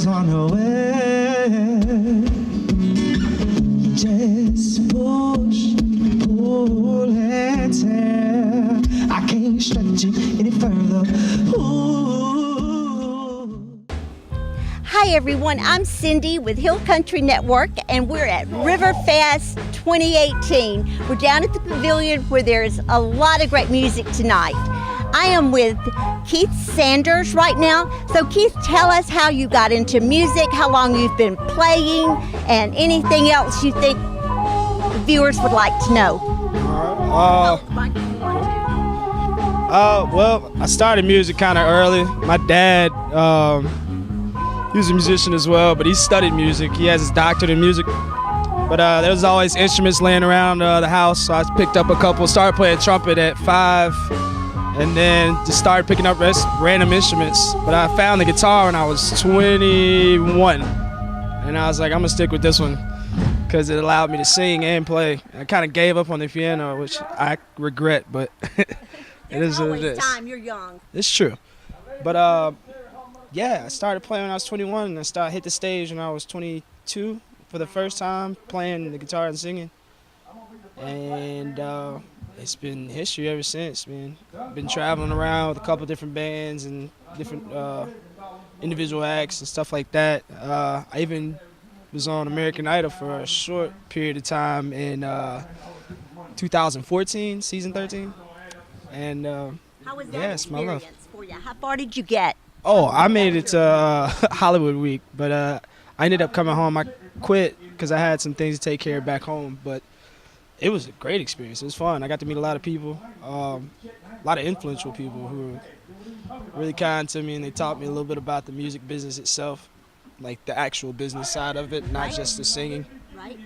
on her way. Just push, pull and tear. I can't stretch it any further. Ooh. Hi everyone, I'm Cindy with Hill Country Network, and we're at Riverfest 2018. We're down at the pavilion where there's a lot of great music tonight. I am with Keith Sanders right now. So Keith, tell us how you got into music, how long you've been playing, and anything else you think the viewers would like to know. Well, I started music kind of early. My dad, he was a musician as well, but he studied music. He has his doctorate in music. But there was always instruments laying around the house, so I picked up a couple, started playing trumpet at 5, and then just started picking up random instruments. But I found the guitar when I was 21, and I was like, I'm gonna stick with this one because it allowed me to sing and play. I kind of gave up on the piano, which I regret, but it is what it is. Time, you're young. It's true. But yeah, I started playing when I was 21, and I hit the stage when I was 22 for the first time, playing the guitar and singing. And it's been history ever since, man. I've been traveling around with a couple different bands and different individual acts and stuff like that. I even was on American Idol for a short period of time in 2014, season 13. And how was that experience for you? How far did you get? Oh, I made it to Hollywood Week, but I ended up coming home. I quit because I had some things to take care of back home, but it was a great experience. It was fun. I got to meet a lot of people, a lot of influential people who were really kind to me, and they taught me a little bit about the music business itself, like the actual business side of it, not just the singing. Right.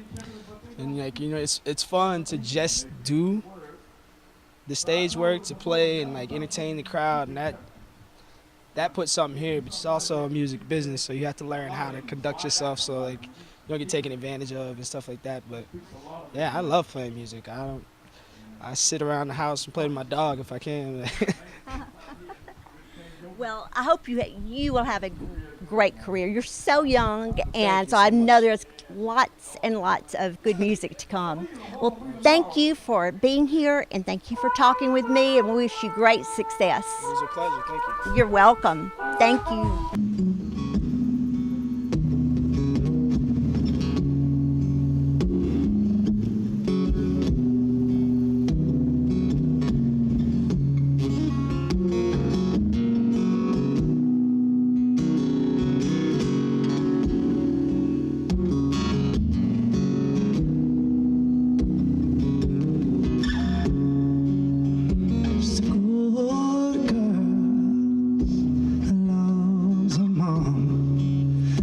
And like, you know, it's fun to just do the stage work, to play and like entertain the crowd, and that puts something here, but it's also a music business, so you have to learn how to conduct yourself so like you don't get taken advantage of and stuff like that. But yeah, I love playing music. I sit around the house and play with my dog if I can. Well, I hope you will have a great career. You're so young, and so I know there's lots and lots of good music to come. Well, thank you for being here, and thank you for talking with me, and we wish you great success. It was a pleasure. Thank you. You're welcome. Thank you.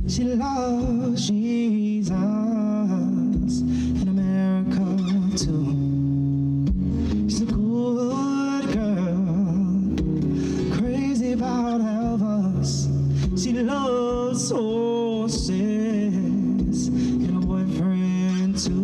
She loves Jesus in America too. She's a good girl, crazy about Elvis. She loves horses and a boyfriend too.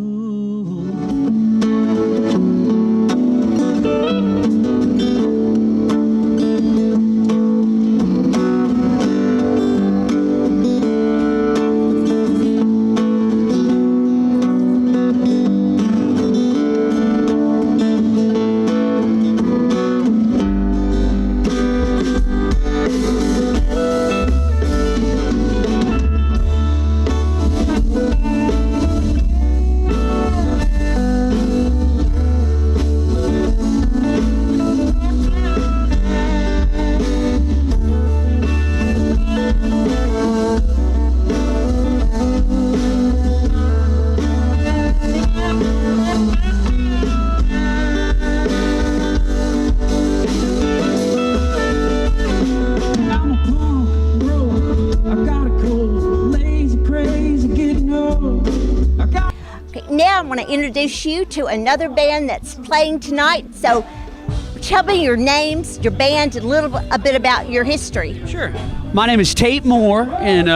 Now I'm going to introduce you to another band that's playing tonight. So tell me your names, your band, and a bit about your history. Sure. My name is Tate Moore, and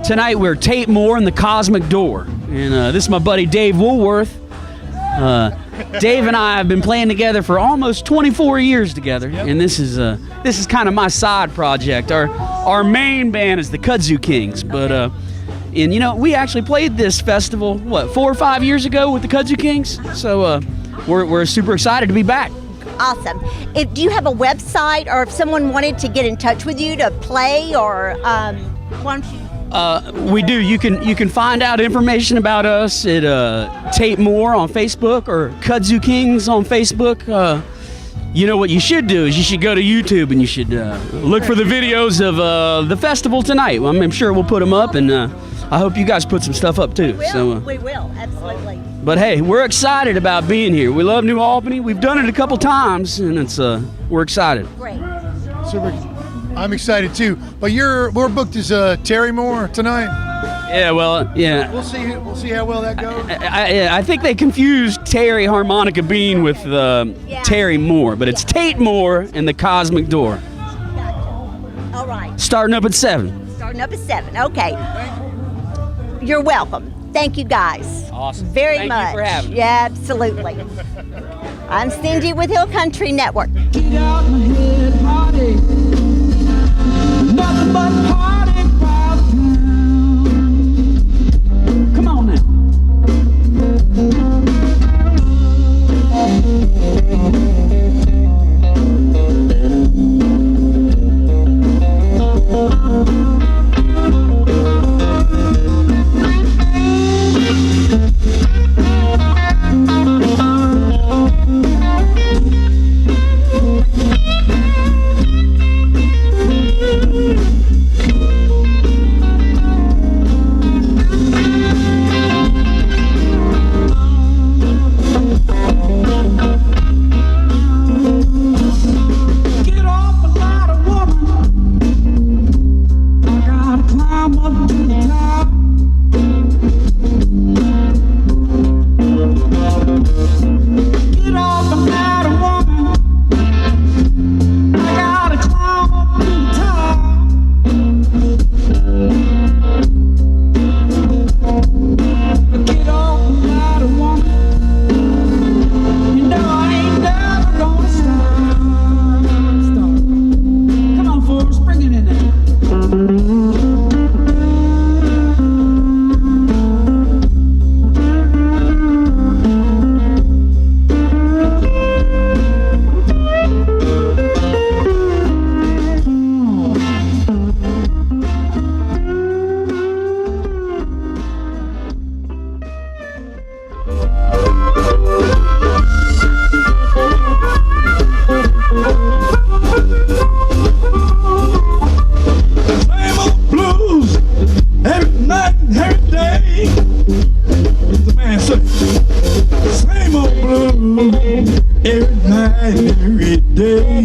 tonight we're Tate Moore and the Cosmic Door. And this is my buddy Dave Woolworth. Dave and I have been playing together for almost 24 years together, and this is kind of my side project. Our main band is the Kudzu Kings, but and you know, we actually played this festival 4 or 5 years ago with the Kudzu Kings, so we're super excited to be back. Awesome. Do you have a website, or if someone wanted to get in touch with you to play, or why don't you? We do. You can find out information about us at Tate Moore on Facebook or Kudzu Kings on Facebook. You know what you should do is you should go to YouTube and you should look for the videos of the festival tonight. I'm sure we'll put them up, and I hope you guys put some stuff up too. We will, absolutely. But hey, we're excited about being here. We love New Albany. We've done it a couple times, and we're excited. Great. Super. I'm excited too. But we're booked as Terry Moore tonight. Yeah, well, yeah. We'll see how well that goes. I think they confused Terry Harmonica Bean with Terry Moore, but it's Tate Moore and the Cosmic Door. Gotcha. All right. Starting up at 7. Starting up at 7. Okay. You're welcome. Thank you, guys. Awesome. Very much. Thank you for having me. Yeah, absolutely. I'm Cindy with Hill Country Network. Get out my head, party. Nothing but party crowd town. Come on now. Get off a ladder, woman. I gotta climb up to the top. Get off a ladder, woman. I gotta climb up to the top. Get off a ladder, woman. You know I ain't never gonna stop. Come on, Forrest, bring it in there. Same old blues every night and every day. The man said, same old blues every night and every day.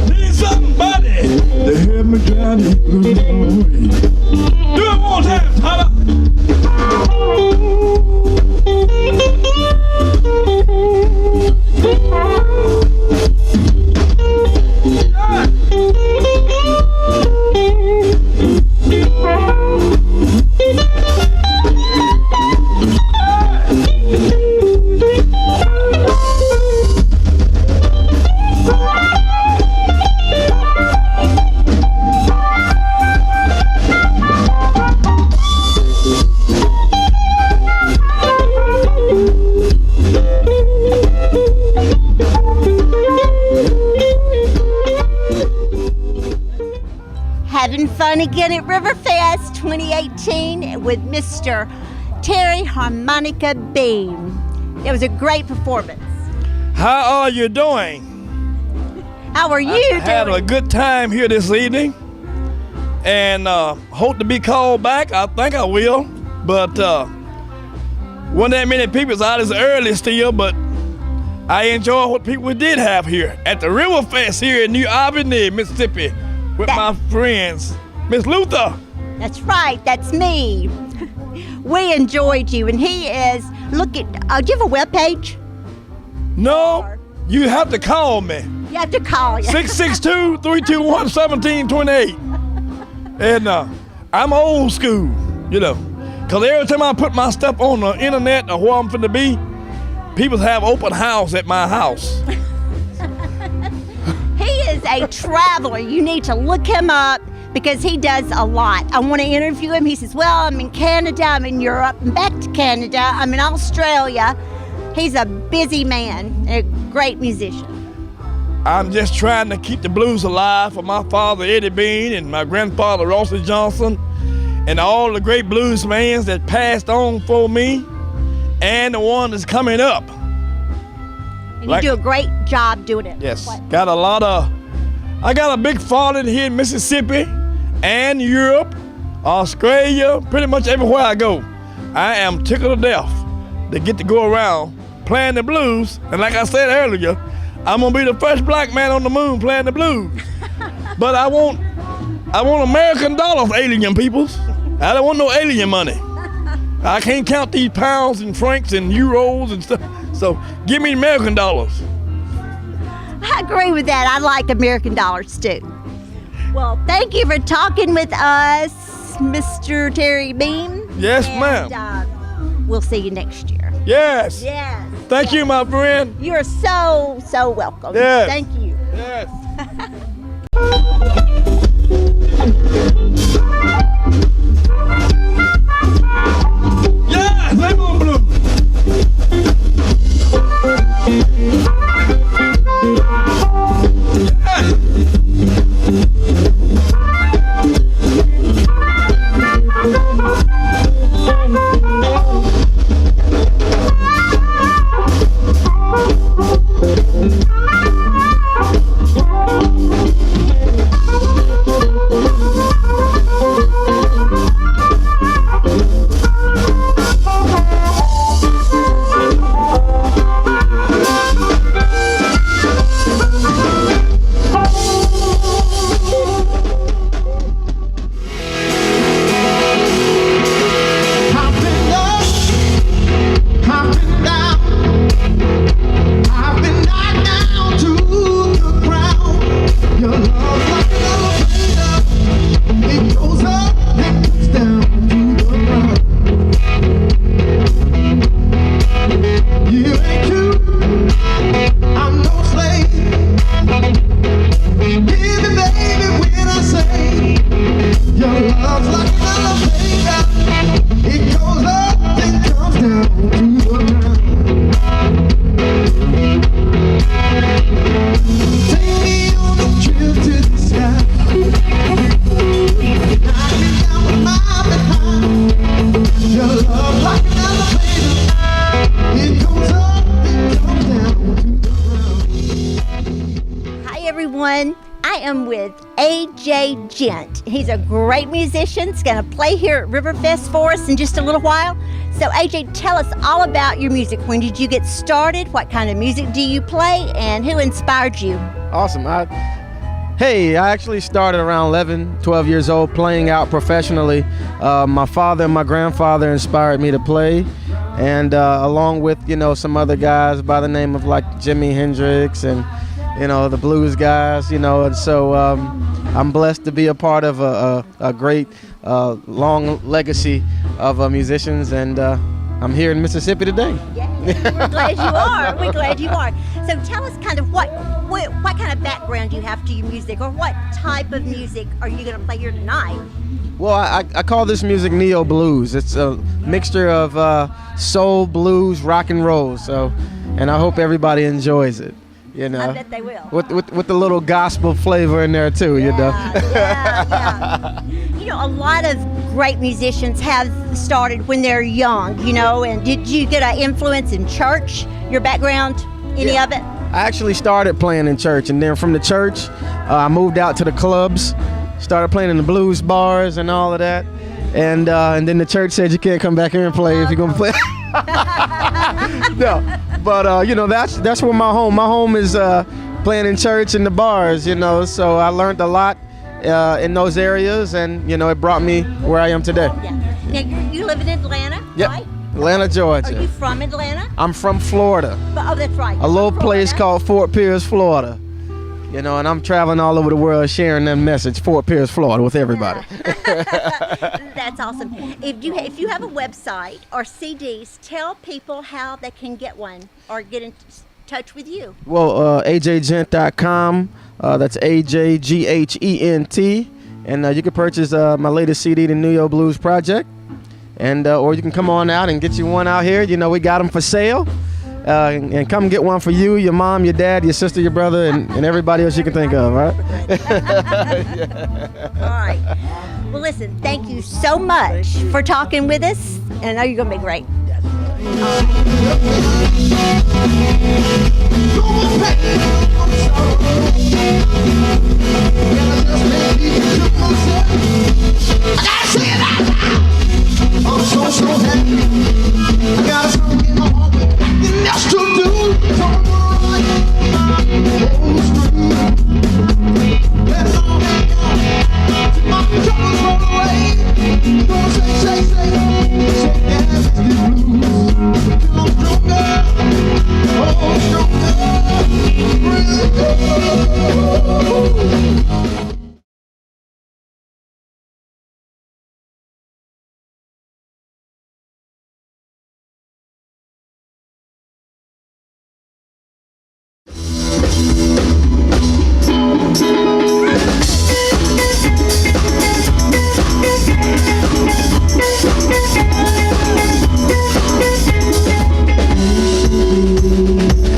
Need somebody to help me drive these blues away. Do it one time, Tyler. Having fun again at Riverfest 2018 with Mr. Terry Harmonica Bean. It was a great performance. How are you doing? How are you doing? Had a good time here this evening, and hope to be called back. I think I will, but wasn't that many people out as early still, but I enjoy what people did have here at the Riverfest here in New Albany, Mississippi, with my friends, Miss Luther. That's right, that's me. We enjoyed you, and he is, look at, do you have a webpage? No, you have to call me. You have to call you. 662-321-1728. And I'm old school, you know. Because every time I put my stuff on the internet or where I'm finna be, people have open house at my house. He is a traveler. You need to look him up because he does a lot. I want to interview him. He says, well, I'm in Canada, I'm in Europe, and back to Canada, I'm in Australia. He's a busy man, a great musician. I'm just trying to keep the blues alive for my father, Eddie Bean, and my grandfather, Rossley Johnson, and all the great blues fans that passed on for me, and the one that's coming up. And you do a great job doing it. Yes, I got a big following here in Mississippi and Europe, Australia, pretty much everywhere I go. I am tickled to death to get to go around playing the blues. And like I said earlier, I'm gonna be the first black man on the moon playing the blues. But I want American dollars, alien peoples. I don't want no alien money. I can't count these pounds and francs and euros and stuff. So give me American dollars. I agree with that. I like American dollars too. Well, thank you for talking with us, Mr. Terry Beam. Yes, ma'am. We'll see you next year. Yes. Yes. Thank you, my friend. You are so welcome. Yes. Thank you. Yes. Yes, I'm on blue. He's a great musician. He's going to play here at Riverfest for us in just a little while. So AJ, tell us all about your music. When did you get started? What kind of music do you play? And who inspired you? Awesome. I actually started around 11, 12 years old playing out professionally. My father and my grandfather inspired me to play. And along with, some other guys by the name of like Jimi Hendrix and, the blues guys, and so I'm blessed to be a part of a great long legacy of musicians, and I'm here in Mississippi today. Yeah, we're glad you are. We're glad you are. So tell us kind of what kind of background you have to your music, or what type of music are you going to play here tonight? Well, I call this music neo blues. It's a mixture of soul, blues, rock and roll. So, and I hope everybody enjoys it. I bet they will. With the little gospel flavor in there too, Yeah. A lot of great musicians have started when they're young, and did you get an influence in church, your background, any of it? I actually started playing in church, and then from the church, I moved out to the clubs, started playing in the blues bars and all of that, and then the church said you can't come back here and play if you're gonna play. No, but that's where my home is, playing in church and the bars, so I learned a lot in those areas, and it brought me where I am today. Yeah. Now you live in Atlanta, yep. Right? Atlanta, Georgia. Are you from Atlanta? I'm from Florida. Oh, that's right. A little place called Fort Pierce, Florida. You know, and I'm traveling all over the world sharing that message, Fort Pierce, Florida, with everybody. That's awesome. If you have a website or CDs, tell people how they can get one or get in touch with you. Well, ajgent.com. That's AJGHENT. And you can purchase my latest CD, The New York Blues Project. And or you can come on out and get you one out here. You know, we got them for sale. And come get one for you, your mom, your dad, your sister, your brother, and everybody else you can think of, right? All right. Well, listen, thank you so much for talking with us. And I know you're going to be great. I'm so happy. I got a song in my heart. That's to do. Don't run old street. Let's all hang on. My troubles roll away. Gonna say, yeah, it's the blues. Till I'm stronger, stronger.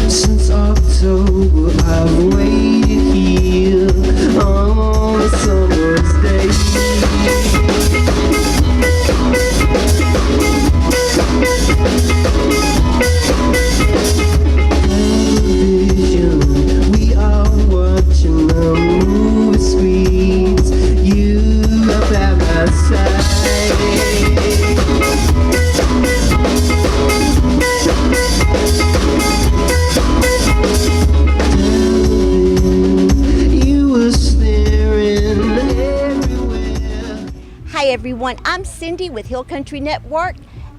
Since October I've waited here on a summer's day. Television, we are watching the movie screens. You are by my side. Hi everyone, I'm Cindy with Hill Country Network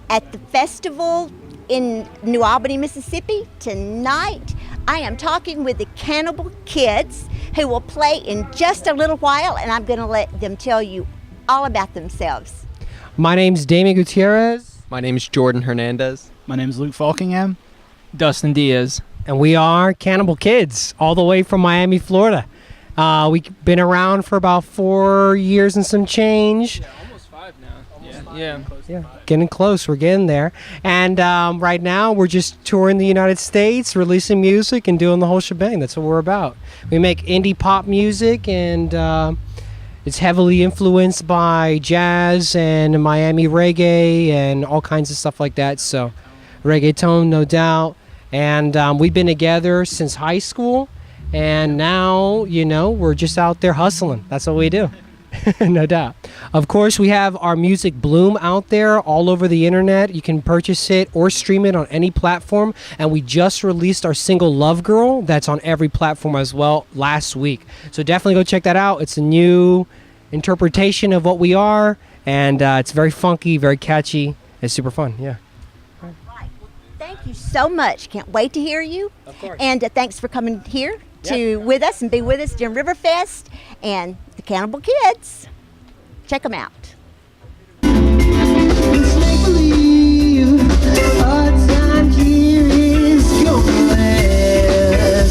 at the festival in New Albany, Mississippi. Tonight I am talking with the Cannibal Kids who will play in just a little while, and I'm going to let them tell you all about themselves. My name's Damien Gutierrez. My name is Jordan Hernandez. My name is Luke Falkingham. Dustin Diaz. And we are Cannibal Kids, all the way from Miami, Florida. We've been around for about 4 years and some change. Yeah, almost 5 now. Yeah. Getting close. We're getting there. And right now, we're just touring the United States, releasing music, and doing the whole shebang. That's what we're about. We make indie pop music, and it's heavily influenced by jazz and Miami reggae and all kinds of stuff like that. So, reggaeton, no doubt. And we've been together since high school. And now, you know, we're just out there hustling. That's what we do. No doubt. Of course, we have our music Bloom out there all over the internet. You can purchase it or stream it on any platform. And we just released our single Love Girl. That's on every platform as well last week. So definitely go check that out. It's a new interpretation of what we are. And it's very funky, very catchy. It's super fun. Yeah. Right. Well, thank you so much. Can't wait to hear you. Of course. And thanks for coming here with us and be with us during Riverfest and the Cannibal Kids. Check them out. Let's make believe our time here is gonna last.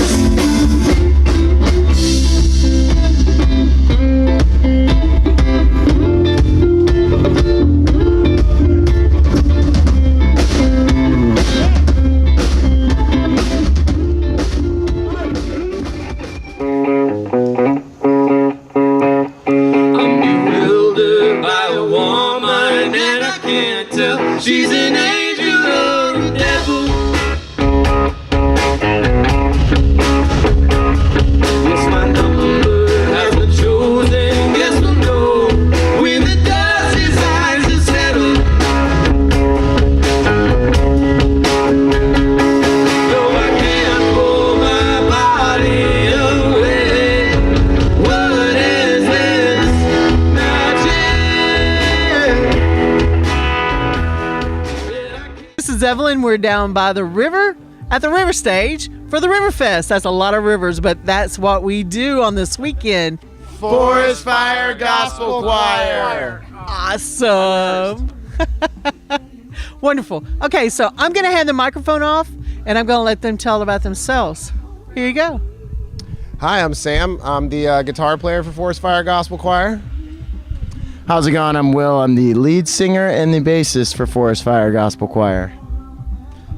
She's an angel or a devil. Yes, my number has been chosen. Guess we'll know when the dust decides to settle. No, I can't pull my body away. What is this magic? This is Evelyn. We're down by the river at the river stage for the Riverfest. That's a lot of rivers, but that's what we do on this weekend. Forest Fire Gospel Choir. Awesome. Wonderful. Okay, so I'm going to hand the microphone off, and I'm going to let them tell about themselves. Here you go. Hi, I'm Sam. I'm the guitar player for Forest Fire Gospel Choir. How's it going? I'm Will. I'm the lead singer and the bassist for Forest Fire Gospel Choir.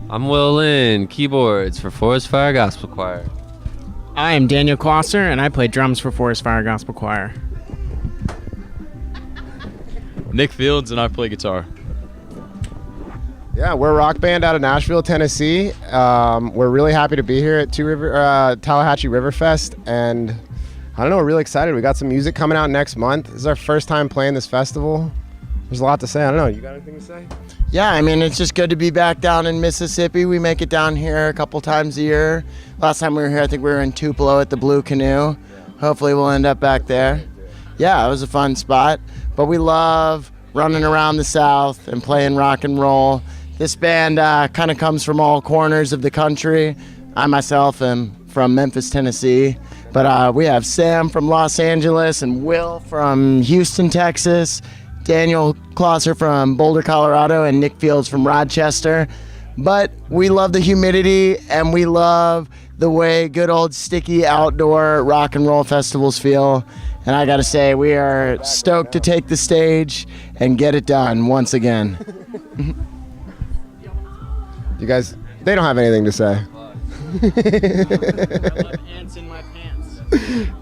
I'm Will Lynn, keyboards for Forest Fire Gospel Choir. I am Daniel Klosser, and I play drums for Forest Fire Gospel Choir. Nick Fields, and I play guitar. Yeah, we're a rock band out of Nashville, Tennessee. We're really happy to be here at Tallahatchie Riverfest, and I don't know, we're really excited. We got some music coming out next month. This is our first time playing this festival. There's a lot to say. I don't know. You got anything to say? Yeah, I mean, it's just good to be back down in Mississippi. We make it down here a couple times a year. Last time we were here, I think we were in Tupelo at the Blue Canoe. Hopefully we'll end up back there. Yeah, it was a fun spot. But we love running around the South and playing rock and roll. This band kind of comes from all corners of the country. I myself am from Memphis, Tennessee. But we have Sam from Los Angeles and Will from Houston, Texas. Daniel Klosser from Boulder, Colorado, and Nick Fields from Rochester. But we love the humidity, and we love the way good old sticky outdoor rock and roll festivals feel. And I gotta say, we are stoked to take the stage and get it done once again. You guys, they don't have anything to say. I love ants in my pants.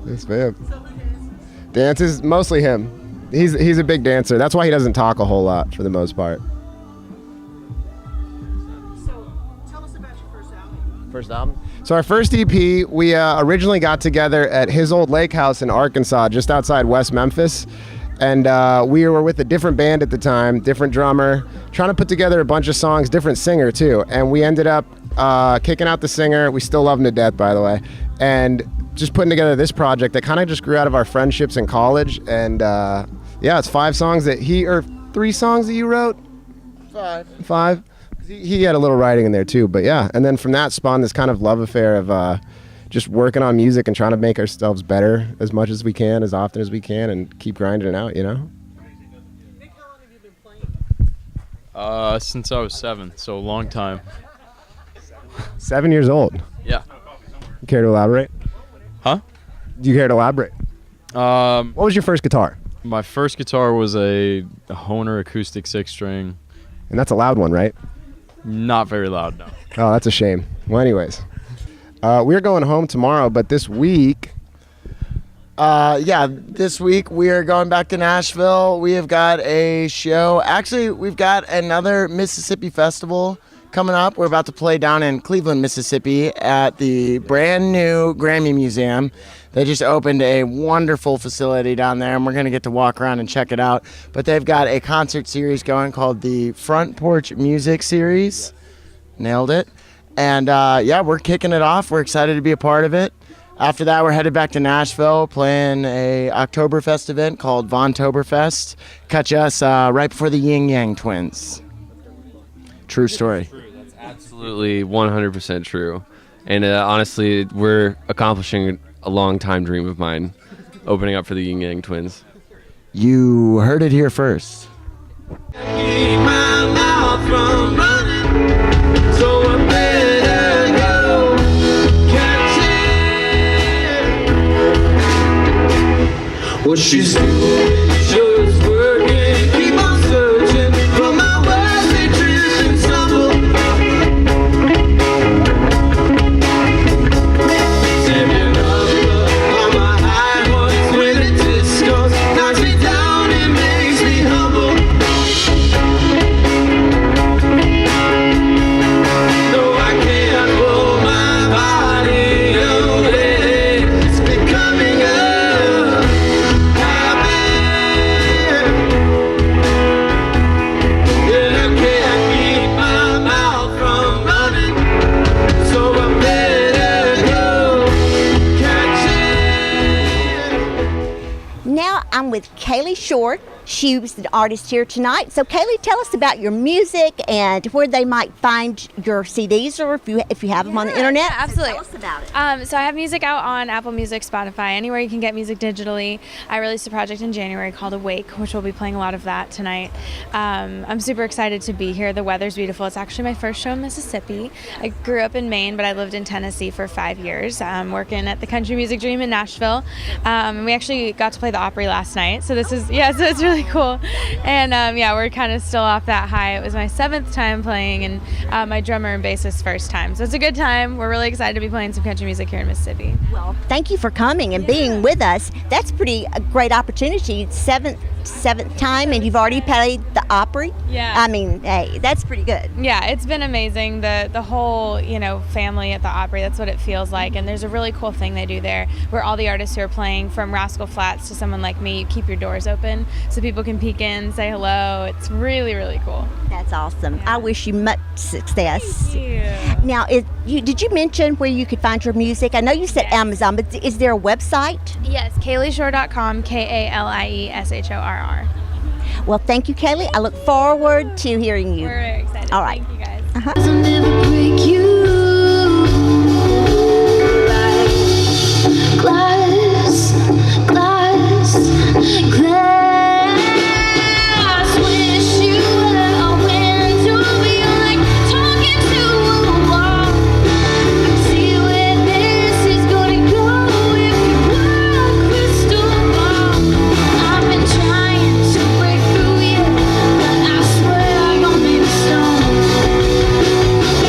Yes, ma'am. Dance is mostly him. He's a big dancer. That's why he doesn't talk a whole lot for the most part. So, tell us about your first album. First album? So our first EP, we originally got together at his old lake house in Arkansas, just outside West Memphis. And we were with a different band at the time, different drummer, trying to put together a bunch of songs, different singer too. And we ended up kicking out the singer. We still love him to death, by the way. And just putting together this project that kind of just grew out of our friendships in college. And yeah, it's 5 songs that or 3 songs that you wrote? 5. He had a little writing in there too, but yeah. And then from that spawned this kind of love affair of just working on music and trying to make ourselves better as much as we can, as often as we can, and keep grinding it out, you know? Nick, how long have you been playing? Since I was 7, so a long time. 7 years old. Yeah. You care to elaborate? Huh? Do you care to elaborate? What was your first guitar? My first guitar was a Hohner acoustic 6-string. And that's a loud one, right? Not very loud, no. Oh, that's a shame. Well, anyways. We're going home tomorrow, but this week... this week we are going back to Nashville. We have got a show. Actually, we've got another Mississippi festival coming up. We're about to play down in Cleveland, Mississippi at the brand new Grammy Museum. They just opened a wonderful facility down there, and we're going to get to walk around and check it out. But they've got a concert series going called the Front Porch Music Series. Nailed it. And we're kicking it off. We're excited to be a part of it. After that, we're headed back to Nashville, playing a Oktoberfest event called Vontoberfest. Catch us right before the Yin Yang Twins. True story. That's absolutely 100% true. And honestly, we're accomplishing a long-time dream of mine, opening up for the Yin Yang Twins. You heard it here first. Keep my mouth from running, so I better go catch it. What she's doing sure is working. Keep on searching for my words, they trip and stumble. Saving up on my high horse when it discos knocks me down and makes me humble. No, I can't pull my body away. It's becoming a habit. And I can't keep my mouth from running, so I better go catch it. Now I'm with Kaylee Short. She was an artist here tonight. So Kaylee, tell us about your music and where they might find your CDs, or if you have them on the internet. Yeah, absolutely. So tell us about it. So I have music out on Apple Music, Spotify, anywhere you can get music digitally. I released a project in January called Awake, which we'll be playing a lot of that tonight. I'm super excited to be here. The weather's beautiful. It's actually my first show in Mississippi. I grew up in Maine, but I lived in Tennessee for 5 years, working at the Country Music Dream in Nashville. And we actually got to play the Opry last night. So so it's really cool. And we're kind of still off that high. It was my 7th time playing, and my drummer and bassist first time. So it's a good time. We're really excited to be playing some country music here in Mississippi. Well, thank you for coming and being with us. That's a great opportunity. Seventh time, and you've already played the Opry. Yeah. I mean, hey, that's pretty good. Yeah, it's been amazing. The whole, family at the Opry, that's what it feels like. And there's a really cool thing they do there where all the artists who are playing, from Rascal Flatts to someone like me, you keep your doors open so people can peek in, say hello. It's really, really cool. That's awesome. I wish you much success. Thank you. Now, did you mention where you could find your music? I know you said Amazon, but is there a website? Yes, KayleeShore.com, KALIESHORR. Well, thank you, Kaylee. I look forward to hearing you. We're very excited. All right. Thank you, guys. Uh-huh. Never break you. Glass, glass, glass. Wish you were a window. You're like talking to a wall. See where this is gonna go if you were a crystal ball. I've been trying to break through you, but I swear I don't make a stone.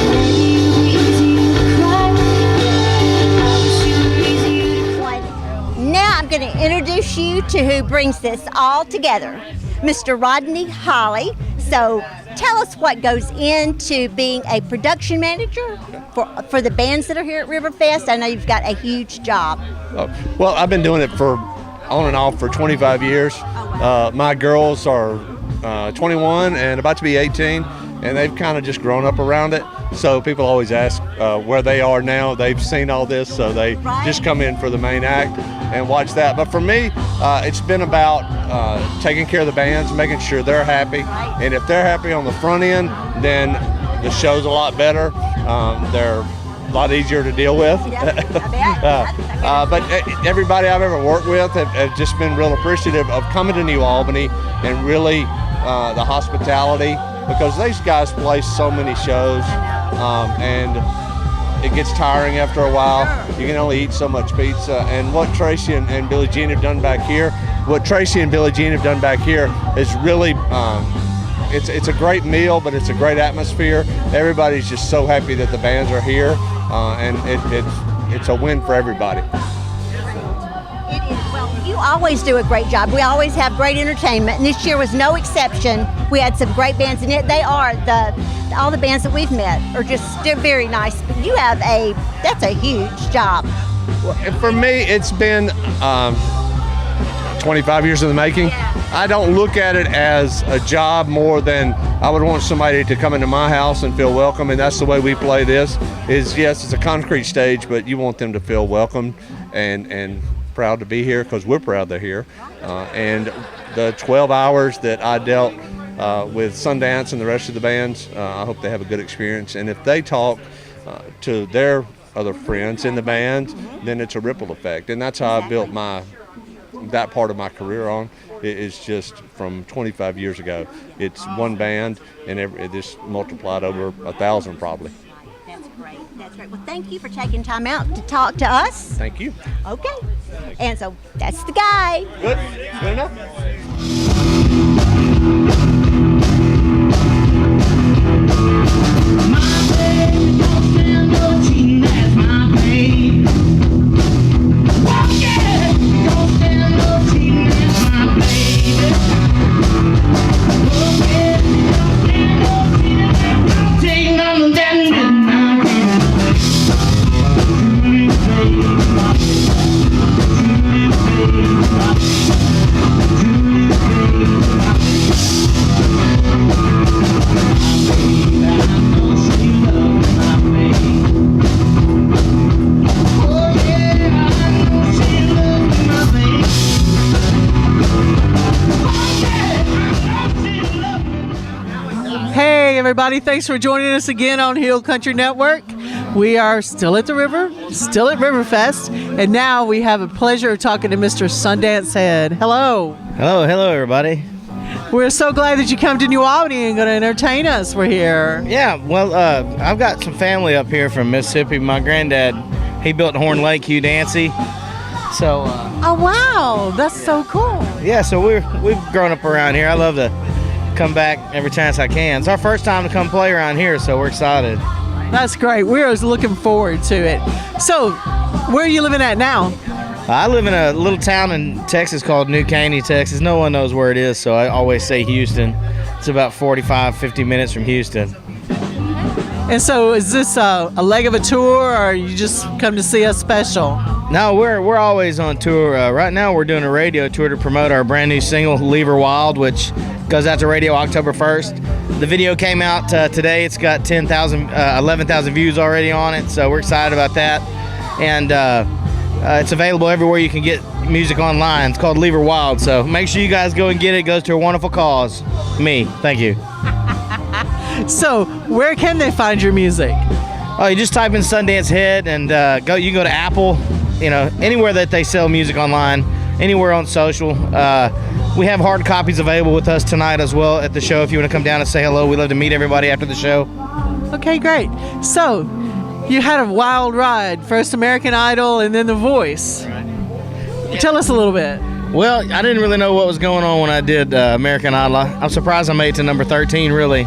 Maybe it'll be easy to cry. I wish you were easier to cry. Now I'm going to introduce you to who brings this all together, Mr. Rodney Holly. So tell us what goes into being a production manager for the bands that are here at Riverfest. I know you've got a huge job. Well, I've been doing it for on and off for 25 years. My girls are 21 and about to be 18, and they've kind of just grown up around it. So people always ask where they are now. They've seen all this, so they just come in for the main act and watch that. But for me, it's been about taking care of the bands, making sure they're happy. And if they're happy on the front end, then the show's a lot better. They're a lot easier to deal with. But everybody I've ever worked with have just been real appreciative of coming to New Albany and really the hospitality, because these guys play so many shows and it gets tiring after a while. You can only eat so much pizza. And what Tracy and Billie Jean have done back here, is really, it's a great meal, but it's a great atmosphere. Everybody's just so happy that the bands are here, and it's a win for everybody. It is. Well, you always do a great job. We always have great entertainment, and this year was no exception. We had some great bands, and all the bands that we've met they're very nice. But you have that's a huge job. Well, for me, it's been 25 years in the making. I don't look at it as a job more than I would want somebody to come into my house and feel welcome, and that's the way we play this. Yes, it's a concrete stage, but you want them to feel welcome and proud to be here, because we're proud they're here. And the 12 hours that I dealt with Sundance and the rest of the bands, I hope they have a good experience. And if they talk to their other friends in the band, then it's a ripple effect. And that's how I built that part of my career on. It's just from 25 years ago. It's one band, and this multiplied over 1,000 probably. That's great. That's great. Well, thank you for taking time out to talk to us. Thank you. Okay. And so that's the guy. Good. Good enough. Thank you. everybody. Thanks for joining us again on Hill Country Network. We are still at the river, still at Riverfest, and now we have a pleasure of talking to Mr. Sundance Head. Hello. Hello, everybody. We're so glad that you come to New Albany and going to entertain us. We're here. Yeah, well, I've got some family up here from Mississippi. My granddad, he built Horn Lake, Hugh Dancy. So. Oh wow, that's so cool. Yeah, so we've grown up around here. I love to come back every chance I can. It's our first time to come play around here, so we're excited. That's great. We're always looking forward to it. So, where are you living at now? I live in a little town in Texas called New Caney, Texas. No one knows where it is, so I always say Houston. It's about 45, 50 minutes from Houston. And so is this a leg of a tour, or you just come to see us special? No, we're always on tour. Right now we're doing a radio tour to promote our brand new single, Leave Her Wild, which goes out to radio October 1st. The video came out today. It's got 11,000 views already on it, so we're excited about that. And it's available everywhere you can get music online. It's called Leave Her Wild, so make sure you guys go and get it. It goes to a wonderful cause. Me. Thank you. So, where can they find your music? Oh, you just type in Sundance Head and you can go to Apple, anywhere that they sell music online, anywhere on social. We have hard copies available with us tonight as well at the show if you want to come down and say hello. We love to meet everybody after the show. Okay, great. So, you had a wild ride, first American Idol and then The Voice. Right. Tell us a little bit. Well, I didn't really know what was going on when I did American Idol. I'm surprised I made it to number 13, really.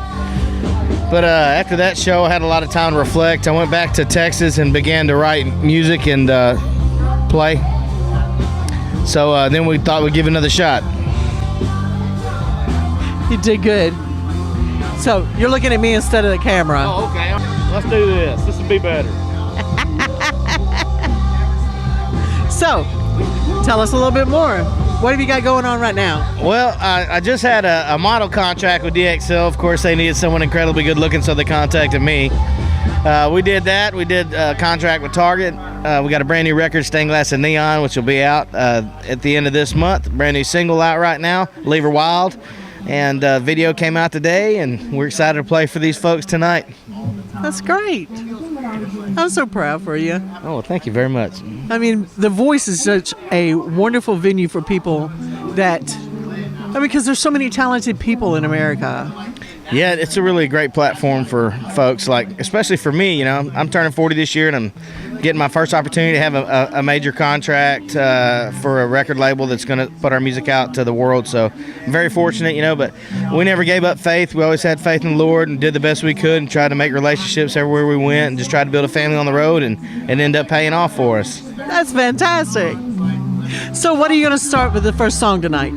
But after that show, I had a lot of time to reflect. I went back to Texas and began to write music and play. So then we thought we'd give it another shot. You did good. So you're looking at me instead of the camera. Oh, okay. Let's do this. This will be better. So, tell us a little bit more. What have you got going on right now? Well, I just had a model contract with DXL. Of course, they needed someone incredibly good looking, so they contacted me. We did that. We did a contract with Target. We got a brand new record, Stained Glass and Neon, which will be out at the end of this month. Brand new single out right now, Leave Her Wild. And video came out today, and we're excited to play for these folks tonight. That's great. I'm so proud for you. Oh, well, thank you very much. I mean, The Voice is such a wonderful venue for people because there's so many talented people in America. Yeah, it's a really great platform for folks, especially for me. I'm turning 40 this year, and I'm getting my first opportunity to have a major contract for a record label that's going to put our music out to the world. So I'm very fortunate, but we never gave up faith. We always had faith in the Lord and did the best we could and tried to make relationships everywhere we went and just tried to build a family on the road, and it ended up paying off for us. That's fantastic. So what are you going to start with the first song tonight?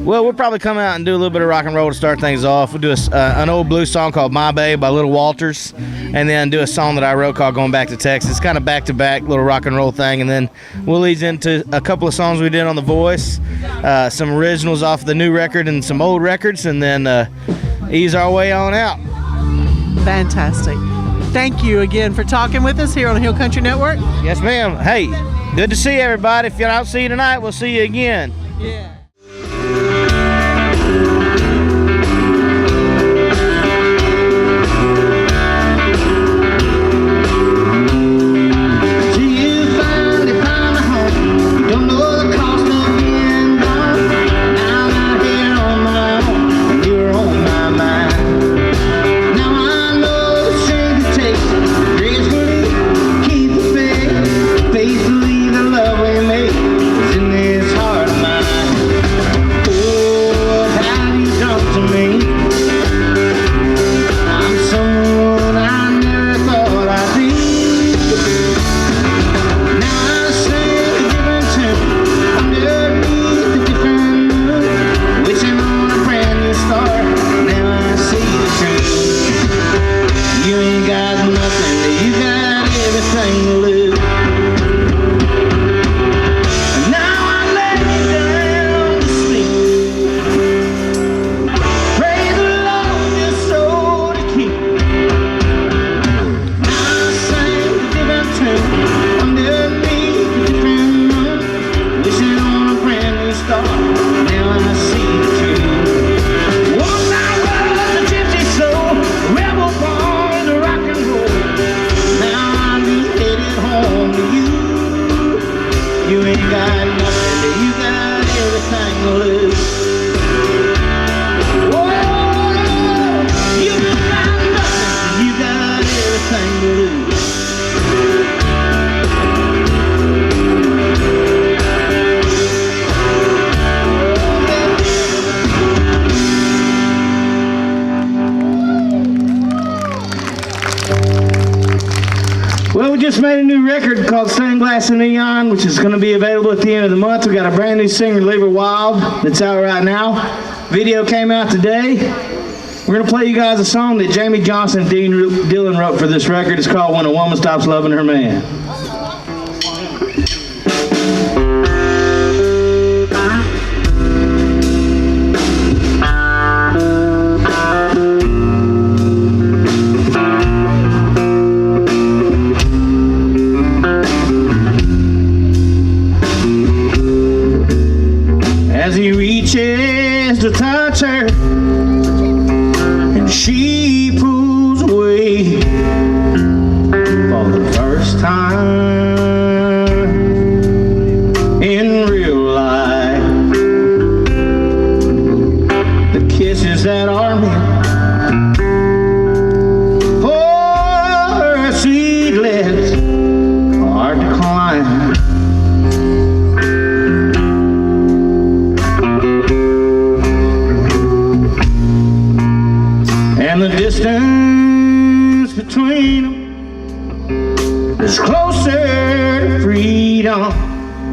Well, we'll probably come out and do a little bit of rock and roll to start things off. We'll do an old blues song called My Babe by Little Walters, and then do a song that I wrote called Going Back to Texas. It's kind of back-to-back little rock and roll thing, and then we'll ease into a couple of songs we did on The Voice, some originals off the new record and some old records, and then ease our way on out. Fantastic. Thank you again for talking with us here on Hill Country Network. Yes, ma'am. Hey, good to see everybody. If I don't see you tonight, we'll see you again. Yeah. Faithfully the love we make is in this heart of mine. just made a new record called Stained Glass and Neon, which is going to be available at the end of the month. We got a brand new singer, Lever Wild, that's out right now. Video came out today. We're going to play you guys a song that Jamie Johnson and Dean Dillon wrote for this record. It's called When a Woman Stops Loving Her Man. As he reaches to touch her, and she pulls away for the first time in real life. The kisses that are meant for her sweet lips are declined. And the distance between them is closer to freedom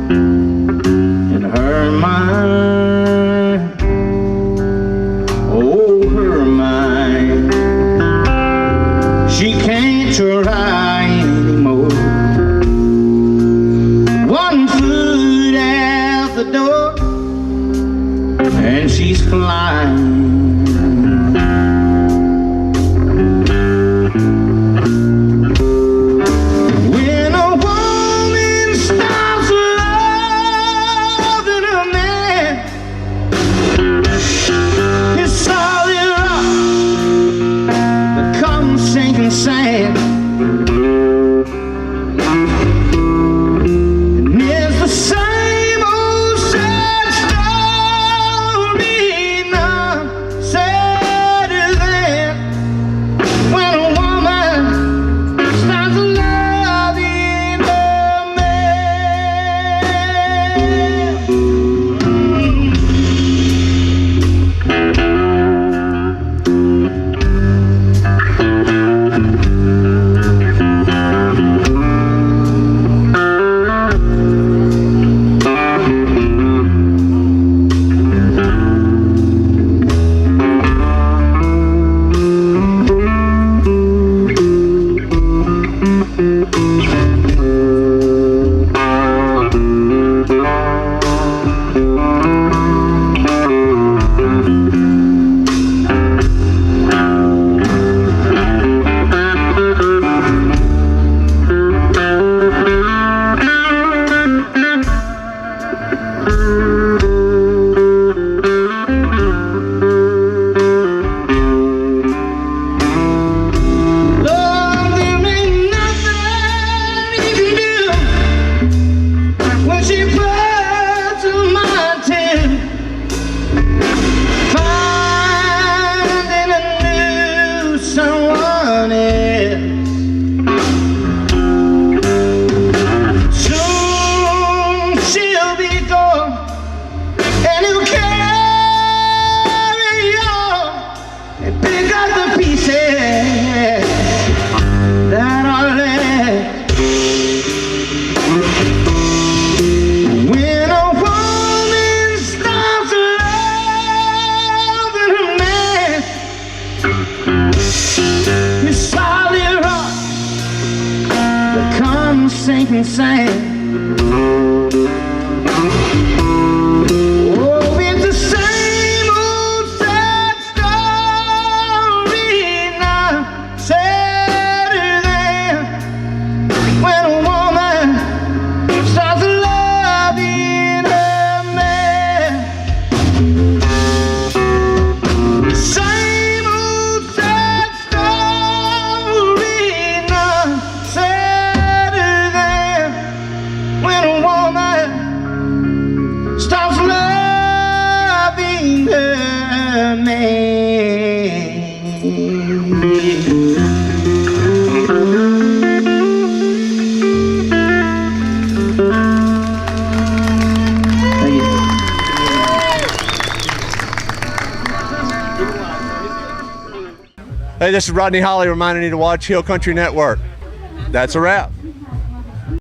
in her mind. Oh, her mind. She can't try anymore. One foot out the door and she's flying. Sand. And it's the same old sad story, now sadder than when a woman starts loving a sinking sand. Oh, it's the same old sad story now, sadder than when a woman starts loving her man. Same old sad story now, sadder than when a woman stops loving her man. Hey, this is Rodney Holly reminding you to watch Hill Country Network. That's a wrap.